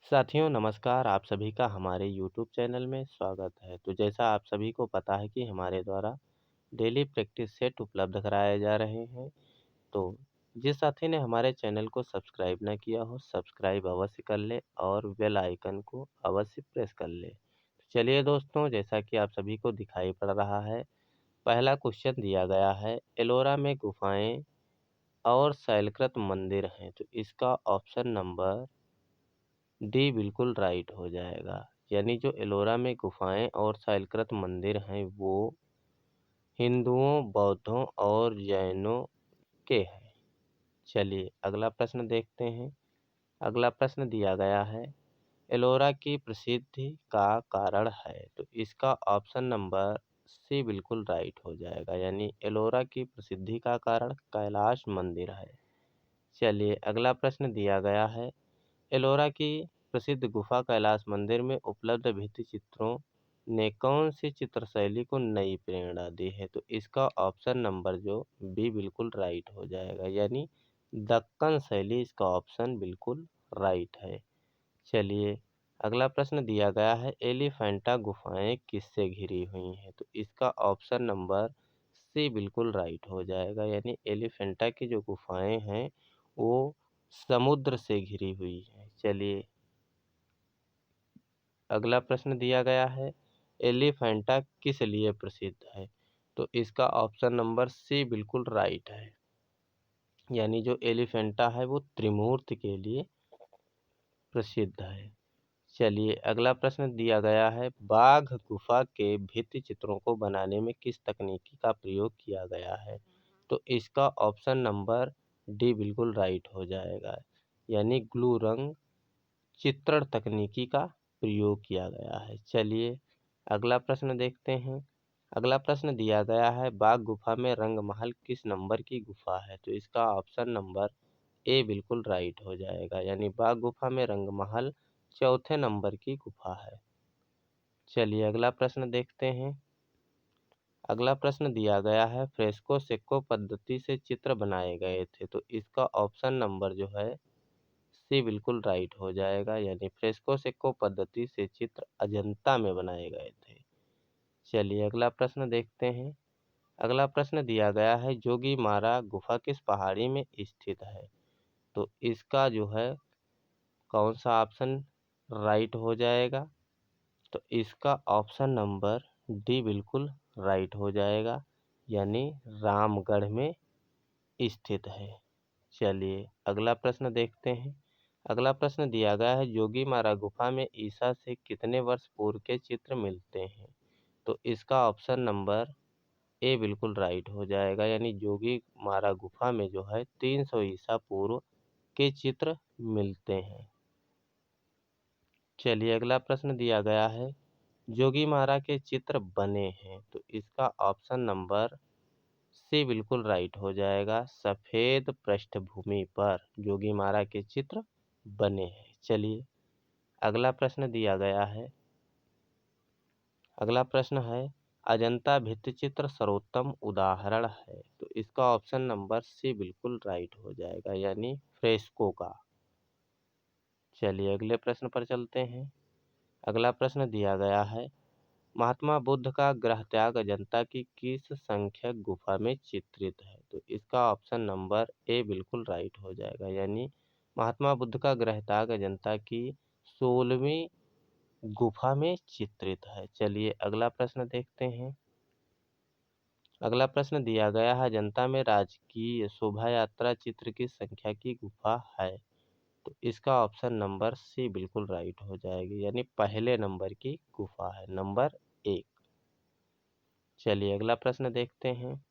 साथियों नमस्कार, आप सभी का हमारे यूट्यूब चैनल में स्वागत है। तो जैसा आप सभी को पता है कि हमारे द्वारा डेली प्रैक्टिस सेट उपलब्ध कराए जा रहे हैं। तो जिस साथी ने हमारे चैनल को सब्सक्राइब ना किया हो, सब्सक्राइब अवश्य कर ले और बेल आइकन को अवश्य प्रेस कर ले। तो चलिए दोस्तों, जैसा कि आप सभी को दिखाई पड़ रहा है, पहला क्वेश्चन दिया गया है, एलोरा में गुफाएं और शैलकृत मंदिर हैं। तो इसका ऑप्शन नंबर डी बिल्कुल राइट हो जाएगा। यानी जो एलोरा में गुफाएं और शैलकृत मंदिर हैं वो हिंदुओं, बौद्धों और जैनों के हैं। चलिए अगला प्रश्न देखते हैं। अगला प्रश्न दिया गया है, एलोरा की प्रसिद्धि का कारण है। तो इसका ऑप्शन नंबर सी बिल्कुल राइट हो जाएगा। यानी एलोरा की प्रसिद्धि का कारण कैलाश मंदिर है। चलिए अगला प्रश्न दिया गया है, एलोरा की प्रसिद्ध गुफा कैलाश मंदिर में उपलब्ध भित्ति चित्रों ने कौन सी चित्र शैली को नई प्रेरणा दी है। तो इसका ऑप्शन नंबर जो बी बिल्कुल राइट हो जाएगा। यानी दक्कन शैली, इसका ऑप्शन बिल्कुल राइट है। चलिए अगला प्रश्न दिया गया है, एलिफेंटा गुफाएं किससे घिरी हुई हैं। तो इसका ऑप्शन नंबर सी बिल्कुल राइट हो जाएगा। यानी एलिफेंटा की जो गुफाएं हैं वो समुद्र से घिरी हुई है। चलिए अगला प्रश्न दिया गया है, एलिफेंटा किस लिए प्रसिद्ध है। तो इसका ऑप्शन नंबर सी बिल्कुल राइट है। यानी जो एलिफेंटा है वो त्रिमूर्ति के लिए प्रसिद्ध है। चलिए अगला प्रश्न दिया गया है, बाघ गुफा के भित्ति चित्रों को बनाने में किस तकनीकी का प्रयोग किया गया है। तो इसका ऑप्शन नंबर डी बिल्कुल राइट हो जाएगा। यानी ग्लू रंग चित्रण तकनीकी का प्रयोग किया गया है। चलिए अगला प्रश्न देखते हैं। अगला प्रश्न दिया गया है, बाघ गुफा में रंगमहल किस नंबर की गुफा है। तो इसका ऑप्शन नंबर ए बिल्कुल राइट हो जाएगा। यानी बाघ गुफा में रंगमहल चौथे नंबर की गुफा है। चलिए अगला प्रश्न देखते हैं। अगला प्रश्न दिया गया है, फ्रेस्को सेक्को पद्धति से चित्र बनाए गए थे। तो इसका ऑप्शन नंबर जो है सी बिल्कुल राइट हो जाएगा। यानी फ्रेस्को सेक्को पद्धति से चित्र अजंता में बनाए गए थे। चलिए अगला प्रश्न देखते हैं। अगला प्रश्न दिया गया है, जोगी मारा गुफा किस पहाड़ी में स्थित है। तो इसका जो है कौन सा ऑप्शन राइट हो जाएगा। तो इसका ऑप्शन नंबर डी बिल्कुल राइट हो जाएगा। यानी रामगढ़ में स्थित है। चलिए अगला प्रश्न देखते हैं। अगला प्रश्न दिया गया है, जोगी मारा गुफा में ईसा से कितने वर्ष पूर्व के चित्र मिलते हैं। तो इसका ऑप्शन नंबर ए बिल्कुल राइट हो जाएगा। यानी जोगी मारा गुफा में जो है 300 ईसा पूर्व के चित्र मिलते हैं। चलिए अगला प्रश्न दिया गया है, जोगी मारा के चित्र बने हैं। तो इसका ऑप्शन नंबर सी बिल्कुल राइट हो जाएगा। सफेद पृष्ठभूमि पर जोगी मारा के चित्र बने हैं। चलिए अगला प्रश्न दिया गया है। अगला प्रश्न है, अजंता भित्तिचित्र सर्वोत्तम उदाहरण है। तो इसका ऑप्शन नंबर सी बिल्कुल राइट हो जाएगा। यानी फ्रेस्को का। चलिए अगले प्रश्न पर चलते हैं। अगला प्रश्न दिया गया है, महात्मा बुद्ध का गृह त्याग अजंता की किस संख्यक गुफा में चित्रित है। तो इसका ऑप्शन नंबर ए बिल्कुल राइट हो जाएगा। यानी महात्मा बुद्ध का गृह त्याग अजंता की 16वीं गुफा में चित्रित है। चलिए अगला प्रश्न देखते हैं। अगला प्रश्न दिया गया है, अजंता में राजकीय शोभा यात्रा चित्र की संख्या की गुफा है। तो इसका ऑप्शन नंबर सी बिल्कुल राइट हो जाएगी। यानी पहले नंबर की गुफा है, नंबर 1। चलिए अगला प्रश्न देखते हैं।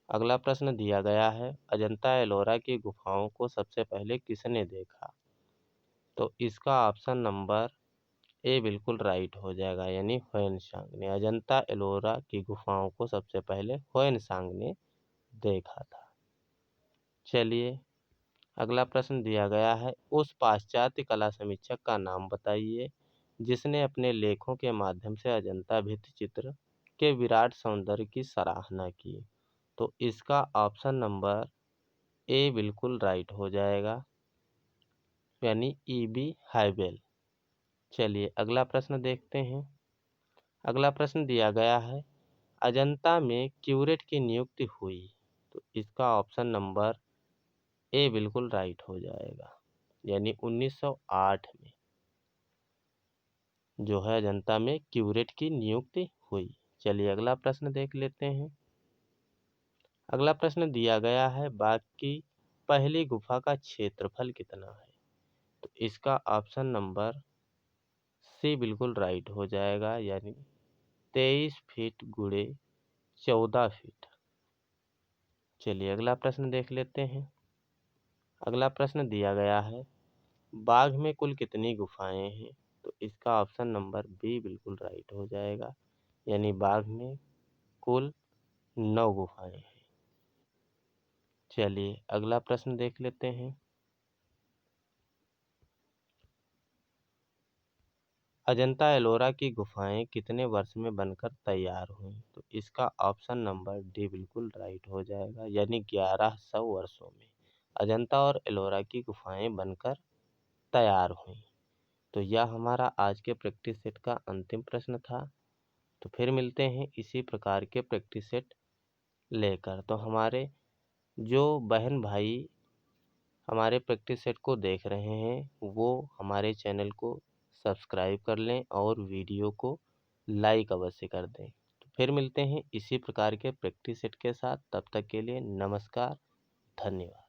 अगला प्रश्न दिया गया है, अजंता एलोरा की गुफाओं को सबसे पहले किसने देखा। तो इसका ऑप्शन नंबर ए बिल्कुल राइट हो जाएगा। यानी ह्वेनसांग ने अजंता एलोरा की गुफाओं को सबसे पहले ह्वेनसांग ने देखा था। चलिए अगला प्रश्न दिया गया है, उस पाश्चात्य कला समीक्षक का नाम बताइए जिसने अपने लेखों के माध्यम से अजंता भित्ति चित्र के विराट सौंदर्य की सराहना की। तो इसका ऑप्शन नंबर ए बिल्कुल राइट हो जाएगा। यानी E.B. हाइबेल। चलिए अगला प्रश्न देखते हैं। अगला प्रश्न दिया गया है, अजंता में क्यूरेट की नियुक्ति हुई। तो इसका ऑप्शन नंबर ए बिल्कुल राइट हो जाएगा, यानी 1908 में जो है अजंता में क्यूरेट की नियुक्ति हुई। चलिए अगला प्रश्न देख लेते हैं। अगला प्रश्न दिया गया है, बाघ की पहली गुफा का क्षेत्रफल कितना है। तो इसका ऑप्शन नंबर सी बिल्कुल राइट हो जाएगा, यानी 23 फीट गुणे 14 फीट। चलिए अगला प्रश्न देख लेते हैं। अगला प्रश्न दिया गया है, बाघ में कुल कितनी गुफाएं हैं। तो इसका ऑप्शन नंबर बी बिल्कुल राइट हो जाएगा, यानी बाघ में कुल 9 गुफाएं हैं। चलिए अगला प्रश्न देख लेते हैं। अजंता एलोरा की गुफाएं कितने वर्ष में बनकर तैयार हुई। तो इसका ऑप्शन नंबर डी बिल्कुल राइट हो जाएगा, यानी 1100 वर्षों में अजंता और एलोरा की गुफाएं बनकर तैयार हुई। तो यह हमारा आज के प्रैक्टिस सेट का अंतिम प्रश्न था। तो फिर मिलते हैं इसी प्रकार के प्रैक्टिस सेट लेकर। तो हमारे जो बहन भाई हमारे प्रैक्टिस सेट को देख रहे हैं वो हमारे चैनल को सब्सक्राइब कर लें और वीडियो को लाइक अवश्य कर दें। तो फिर मिलते हैं इसी प्रकार के प्रैक्टिस सेट के साथ। तब तक के लिए नमस्कार, धन्यवाद।